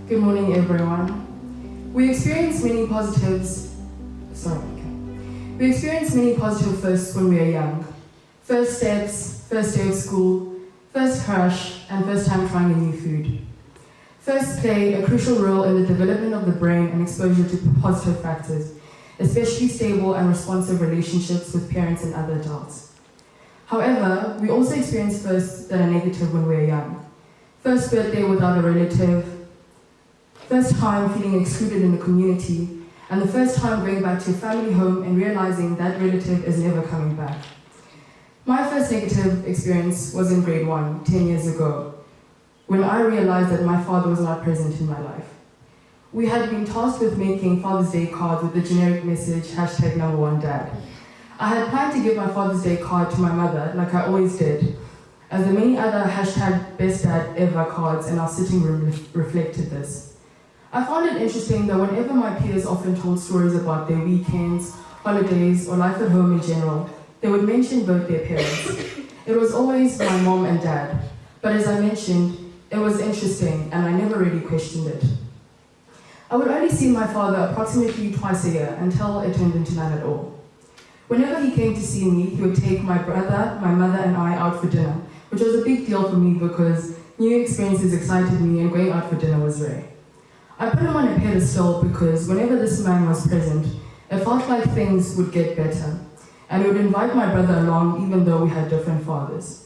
Good morning, everyone. We experience many positive firsts when we are young. First steps, first day of school, first crush, and first time trying a new food. First play a crucial role in the development of the brain and exposure to positive factors, especially stable and responsive relationships with parents and other adults. However, we also experience firsts that are negative when we are young. First birthday without a relative, first time feeling excluded in the community, and the first time going back to your family home and realizing that relative is never coming back. My first negative experience was in grade 1, 10 years ago, when I realized that my father was not present in my life. We had been tasked with making Father's Day cards with the generic message, #1dad. I had planned to give my Father's Day card to my mother, like I always did, as the many other #BestDadEver cards in our sitting room reflected this. I found it interesting that whenever my peers often told stories about their weekends, holidays, or life at home in general, they would mention both their parents. It was always my mom and dad, but as I mentioned, it was interesting and I never really questioned it. I would only see my father approximately twice a year until it turned into none at all. Whenever he came to see me, he would take my brother, my mother, and I out for dinner, which was a big deal for me because new experiences excited me and going out for dinner was rare. I put him on a pedestal because whenever this man was present, it felt like things would get better, and he would invite my brother along even though we had different fathers.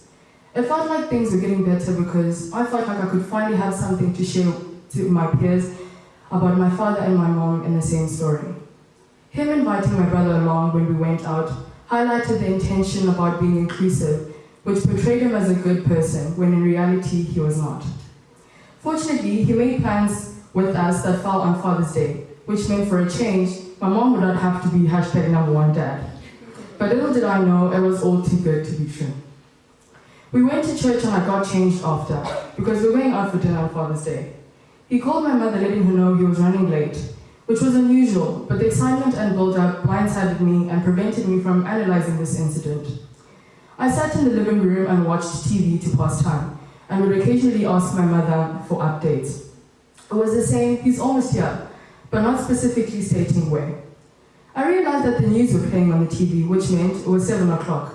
It felt like things were getting better because I felt like I could finally have something to share to my peers about my father and my mom in the same story. Him inviting my brother along when we went out highlighted the intention about being inclusive, which portrayed him as a good person when in reality he was not. Fortunately, he made plans with us that fell on Father's Day, which meant for a change, my mom would not have to be #1dad. But little did I know, it was all too good to be true. We went to church and I got changed after, because we were going out for dinner on Father's Day. He called my mother letting her know he was running late, which was unusual, but the excitement and build-up blindsided me and prevented me from analyzing this incident. I sat in the living room and watched TV to pass time, and would occasionally ask my mother for updates. It was the same, he's almost here, but not specifically stating where. I realized that the news were playing on the TV, which meant it was 7 o'clock,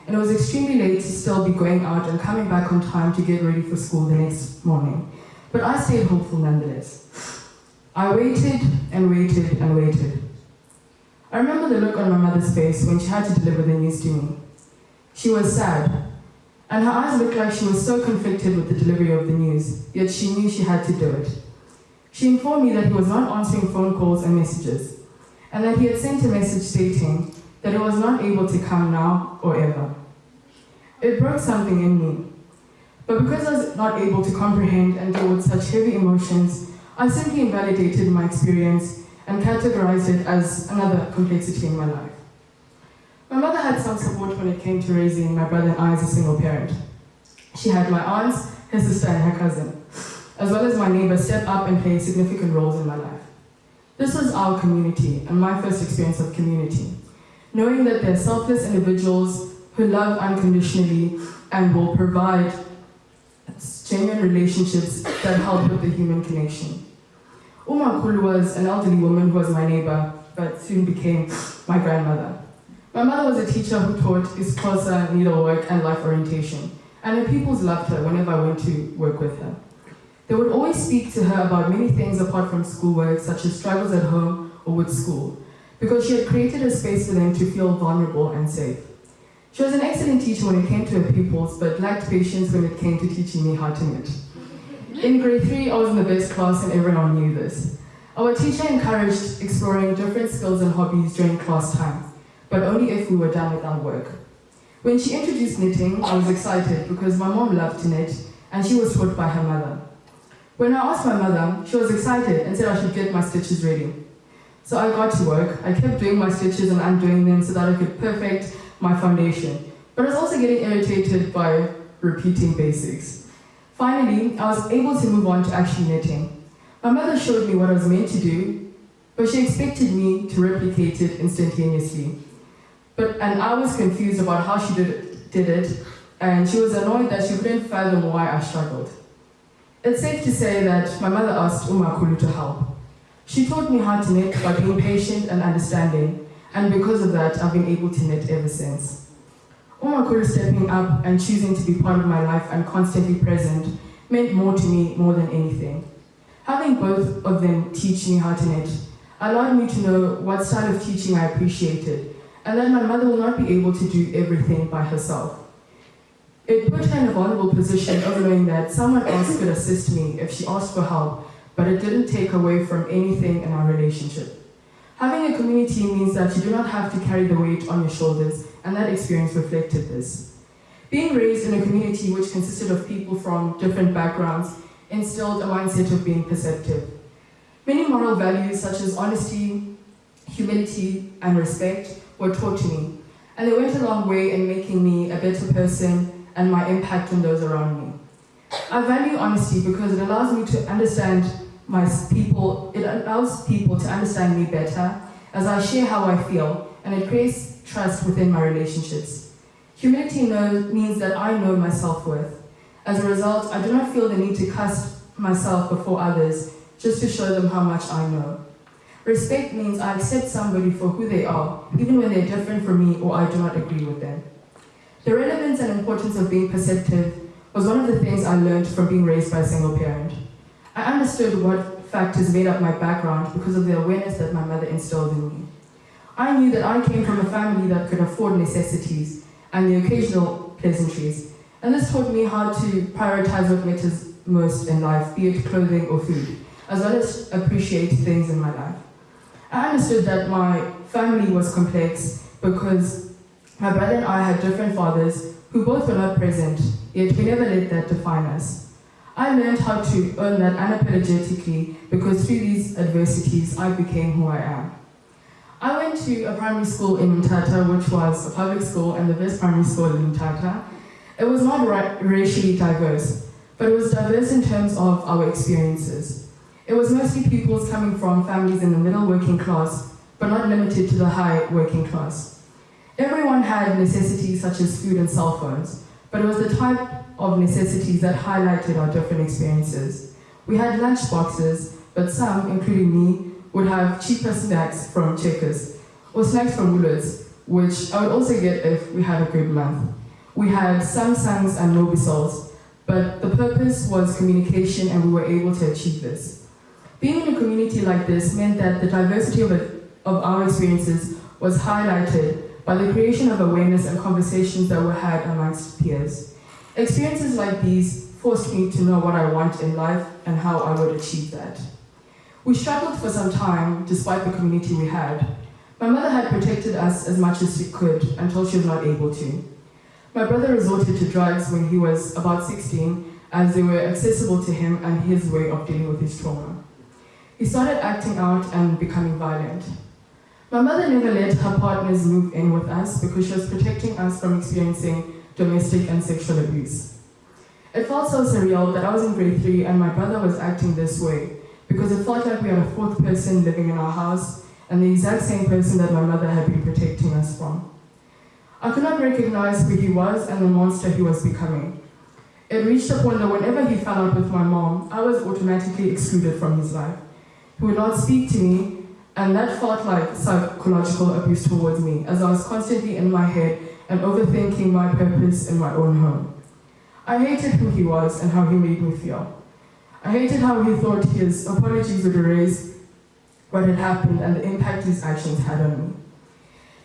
and it was extremely late to still be going out and coming back on time to get ready for school the next morning. But I stayed hopeful nonetheless. I waited and waited and waited. I remember the look on my mother's face when she had to deliver the news to me. She was sad, and her eyes looked like she was so conflicted with the delivery of the news, yet she knew she had to do it. She informed me that he was not answering phone calls and messages, and that he had sent a message stating that he was not able to come now or ever. It broke something in me, but because I was not able to comprehend and deal with such heavy emotions, I simply invalidated my experience and categorized it as another complexity in my life. My mother had some support when it came to raising my brother and I as a single parent. She had my aunts, her sister, and her cousin, as well as my neighbors step up and play significant roles in my life. This was our community and my first experience of community, knowing that they're selfless individuals who love unconditionally and will provide genuine relationships that help with the human connection. Umakhulu was an elderly woman who was my neighbor, but soon became my grandmother. My mother was a teacher who taught isiXhosa, needlework, and life orientation, and her pupils loved her whenever I went to work with her. They would always speak to her about many things apart from schoolwork, such as struggles at home or with school, because she had created a space for them to feel vulnerable and safe. She was an excellent teacher when it came to her pupils, but lacked patience when it came to teaching me how to knit. In grade 3, I was in the best class and everyone knew this. Our teacher encouraged exploring different skills and hobbies during class time, but only if we were done with our work. When she introduced knitting, I was excited because my mom loved to knit and she was taught by her mother. When I asked my mother, she was excited and said I should get my stitches ready. So I got to work. I kept doing my stitches and undoing them so that I could perfect my foundation, but I was also getting irritated by repeating basics. Finally, I was able to move on to actually knitting. My mother showed me what I was meant to do, but she expected me to replicate it instantaneously. And I was confused about how she did it, and she was annoyed that she couldn't fathom why I struggled. It's safe to say that my mother asked umakhulu to help. She taught me how to knit by being patient and understanding, and because of that, I've been able to knit ever since. Umakhulu stepping up and choosing to be part of my life and constantly present meant more to me more than anything. Having both of them teach me how to knit allowed me to know what style of teaching I appreciated, and that my mother will not be able to do everything by herself. It put her in a vulnerable position of knowing that someone else could assist me if she asked for help, but it didn't take away from anything in our relationship. Having a community means that you do not have to carry the weight on your shoulders, and that experience reflected this. Being raised in a community which consisted of people from different backgrounds instilled a mindset of being perceptive. Many moral values such as honesty, humility, and respect were taught to me, and they went a long way in making me a better person and my impact on those around me. I value honesty because it allows me to understand it allows people to understand me better as I share how I feel, and it creates trust within my relationships. Humility means that I know my self-worth. As a result, I do not feel the need to cast myself before others just to show them how much I know. Respect means I accept somebody for who they are, even when they're different from me or I do not agree with them. The relevance and importance of being perceptive was one of the things I learned from being raised by a single parent. I understood what factors made up my background because of the awareness that my mother instilled in me. I knew that I came from a family that could afford necessities and the occasional pleasantries, and this taught me how to prioritize what matters most in life, be it clothing or food, as well as appreciate things in my life. I understood that my family was complex because my brother and I had different fathers who both were not present, yet we never let that define us. I learned how to earn that unapologetically because through these adversities, I became who I am. I went to a primary school in Mthatha, which was a public school and the best primary school in Mthatha. It was not racially diverse, but it was diverse in terms of our experiences. It was mostly pupils coming from families in the middle working class, but not limited to the high working class. Everyone had necessities such as food and cell phones, but it was the type of necessities that highlighted our different experiences. We had lunch boxes, but some, including me, would have cheaper snacks from Checkers, or snacks from Woolworths, which I would also get if we had a good month. We had Samsungs and Mobisols, but the purpose was communication and we were able to achieve this. Being in a community like this meant that the diversity of our experiences was highlighted by the creation of awareness and conversations that were had amongst peers. Experiences like these forced me to know what I want in life and how I would achieve that. We struggled for some time despite the community we had. My mother had protected us as much as she could until she was not able to. My brother resorted to drugs when he was about 16 as they were accessible to him and his way of dealing with his trauma. He started acting out and becoming violent. My mother never let her partners move in with us because she was protecting us from experiencing domestic and sexual abuse. It felt so surreal that I was in grade 3 and my brother was acting this way because it felt like we had a fourth person living in our house and the exact same person that my mother had been protecting us from. I could not recognize who he was and the monster he was becoming. It reached a point that whenever he fell out with my mom, I was automatically excluded from his life. He would not speak to me, and that felt like psychological abuse towards me, as I was constantly in my head and overthinking my purpose in my own home. I hated who he was and how he made me feel. I hated how he thought his apologies would erase what had happened and the impact his actions had on me.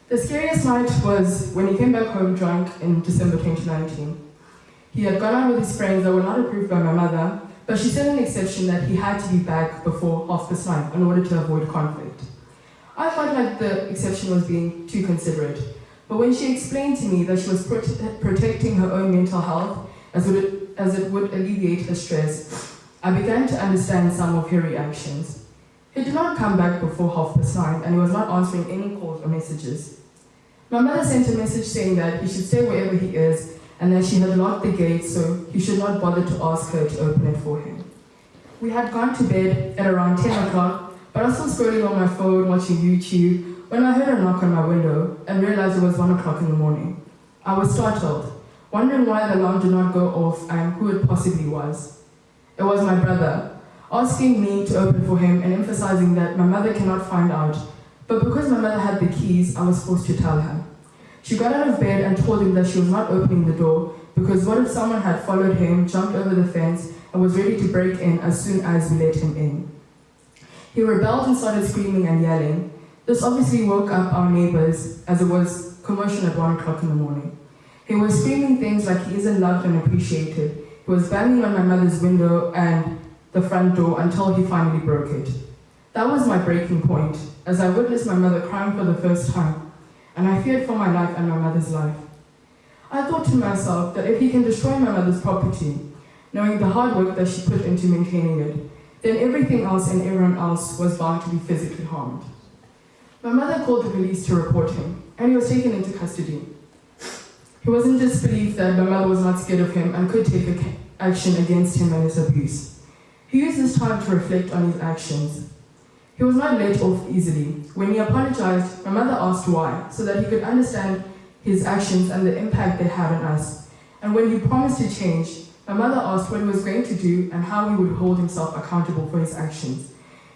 The scariest night was when he came back home drunk in December 2019. He had gone out with his friends that were not approved by my mother, but she set an exception that he had to be back before 9:30 in order to avoid conflict. I felt like the exception was being too considerate, but when she explained to me that she was protecting her own mental health as it would alleviate her stress, I began to understand some of her reactions. He did not come back before 9:30 and he was not answering any calls or messages. My mother sent a message saying that he should stay wherever he is and that she had locked the gate so he should not bother to ask her to open it for him. We had gone to bed at around 10 o'clock, but I was still scrolling on my phone watching YouTube when I heard a knock on my window and realized it was 1 o'clock in the morning. I was startled, wondering why the alarm did not go off and who it possibly was. It was my brother, asking me to open for him and emphasizing that my mother cannot find out. But because my mother had the keys, I was forced to tell her. She got out of bed and told him that she was not opening the door because what if someone had followed him, jumped over the fence, and was ready to break in as soon as we let him in. He rebelled and started screaming and yelling. This obviously woke up our neighbors as it was commotion at 1 o'clock in the morning. He was screaming things like he isn't loved and appreciated. He was banging on my mother's window and the front door until he finally broke it. That was my breaking point, as I witnessed my mother crying for the first time, and I feared for my life and my mother's life. I thought to myself that if he can destroy my mother's property, knowing the hard work that she put into maintaining it, then everything else and everyone else was bound to be physically harmed. My mother called the police to report him, and he was taken into custody. He was in disbelief that my mother was not scared of him and could take action against him and his abuse. He used this time to reflect on his actions. He was not let off easily. When he apologized, my mother asked why, so that he could understand his actions and the impact they had on us. And when he promised to change, my mother asked what he was going to do and how he would hold himself accountable for his actions.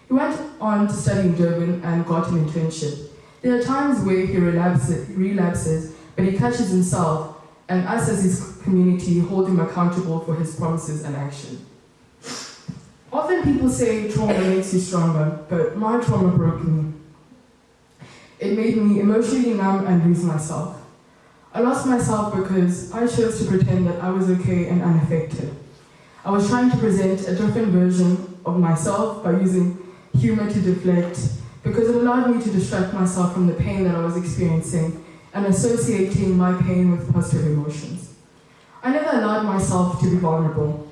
He went on to study in Durban and got an internship. There are times where he relapses, but he catches himself, and us as his community hold him accountable for his promises and action. Often people say trauma makes you stronger, but my trauma broke me. It made me emotionally numb and lose myself. I lost myself because I chose to pretend that I was okay and unaffected. I was trying to present a different version of myself by using humor to deflect, because it allowed me to distract myself from the pain that I was experiencing and associating my pain with positive emotions. I never allowed myself to be vulnerable.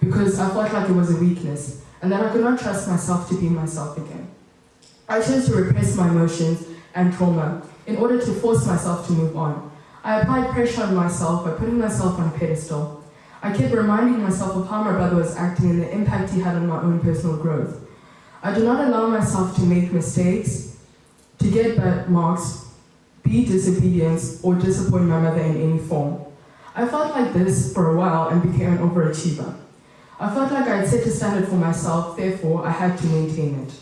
Because I felt like it was a weakness and that I could not trust myself to be myself again. I chose to repress my emotions and trauma in order to force myself to move on. I applied pressure on myself by putting myself on a pedestal. I kept reminding myself of how my brother was acting and the impact he had on my own personal growth. I do not allow myself to make mistakes, to get bad marks, be disobedient, or disappoint my mother in any form. I felt like this for a while and became an overachiever. I felt like I had set a standard for myself, therefore I had to maintain it.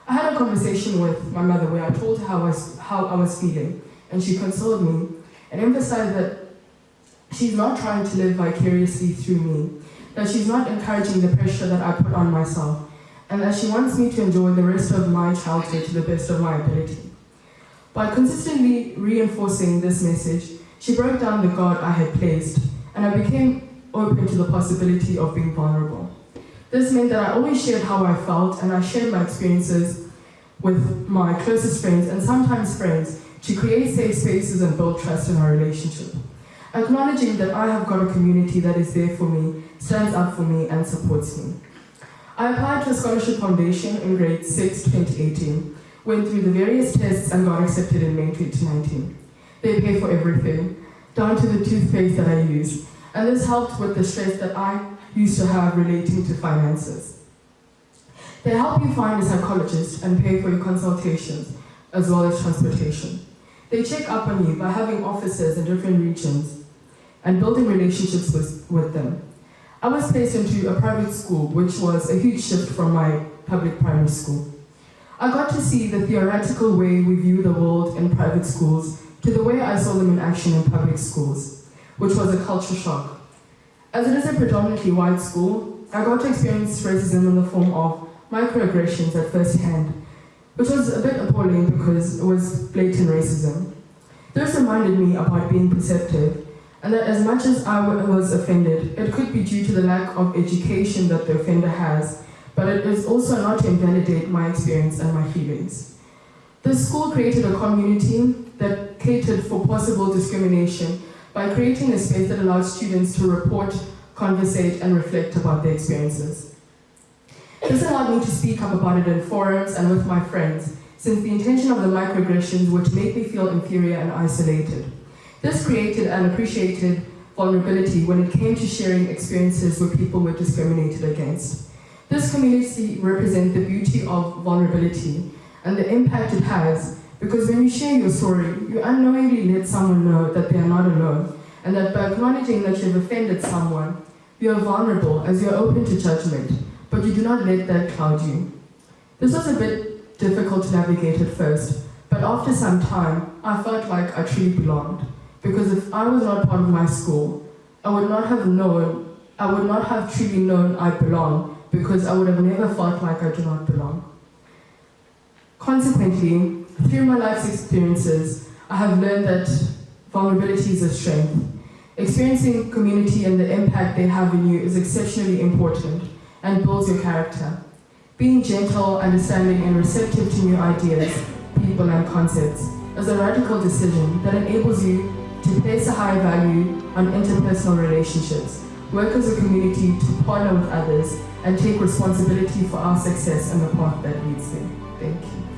I had a conversation with my mother where I told her how I was feeling, and she consoled me and emphasized that she's not trying to live vicariously through me, that she's not encouraging the pressure that I put on myself, and that she wants me to enjoy the rest of my childhood to the best of my ability. By consistently reinforcing this message, she broke down the guard I had placed, and I became open to the possibility of being vulnerable. This meant that I always shared how I felt, and I shared my experiences with my closest friends and sometimes friends to create safe spaces and build trust in our relationship. Acknowledging that I have got a community that is there for me, stands up for me, and supports me. I applied to a scholarship foundation in grade 6, 2018, went through the various tests and got accepted in May 2019. They pay for everything, down to the toothpaste that I use, and this helped with the stress that I used to have relating to finances. They help you find a psychologist and pay for your consultations, as well as transportation. They check up on you by having offices in different regions and building relationships with them. I was placed into a private school, which was a huge shift from my public primary school. I got to see the theoretical way we view the world in private schools to the way I saw them in action in public schools, which was a culture shock. As it is a predominantly white school, I got to experience racism in the form of microaggressions at first hand, which was a bit appalling because it was blatant racism. This reminded me about being perceptive, and that as much as I was offended, it could be due to the lack of education that the offender has, but it is also not to invalidate my experience and my feelings. The school created a community that catered for possible discrimination by creating a space that allowed students to report, conversate, and reflect about their experiences. This allowed me to speak up about it in forums and with my friends, since the intention of the microaggressions were to make me feel inferior and isolated. This created and appreciated vulnerability when it came to sharing experiences where people were discriminated against. This community represents the beauty of vulnerability and the impact it has, because when you share your story, you unknowingly let someone know that they are not alone, and that by acknowledging that you've offended someone, you are vulnerable as you are open to judgment, but you do not let that cloud you. This was a bit difficult to navigate at first, but after some time, I felt like I truly belonged. Because if I was not part of my school, I would not have truly known I belong, because I would have never felt like I do not belong. Consequently, through my life's experiences, I have learned that vulnerability is a strength. Experiencing community and the impact they have in you is exceptionally important and builds your character. Being gentle, understanding, and receptive to new ideas, people, and concepts is a radical decision that enables you to place a high value on interpersonal relationships, work as a community to partner with others, and take responsibility for our success and the path that leads there. Thank you.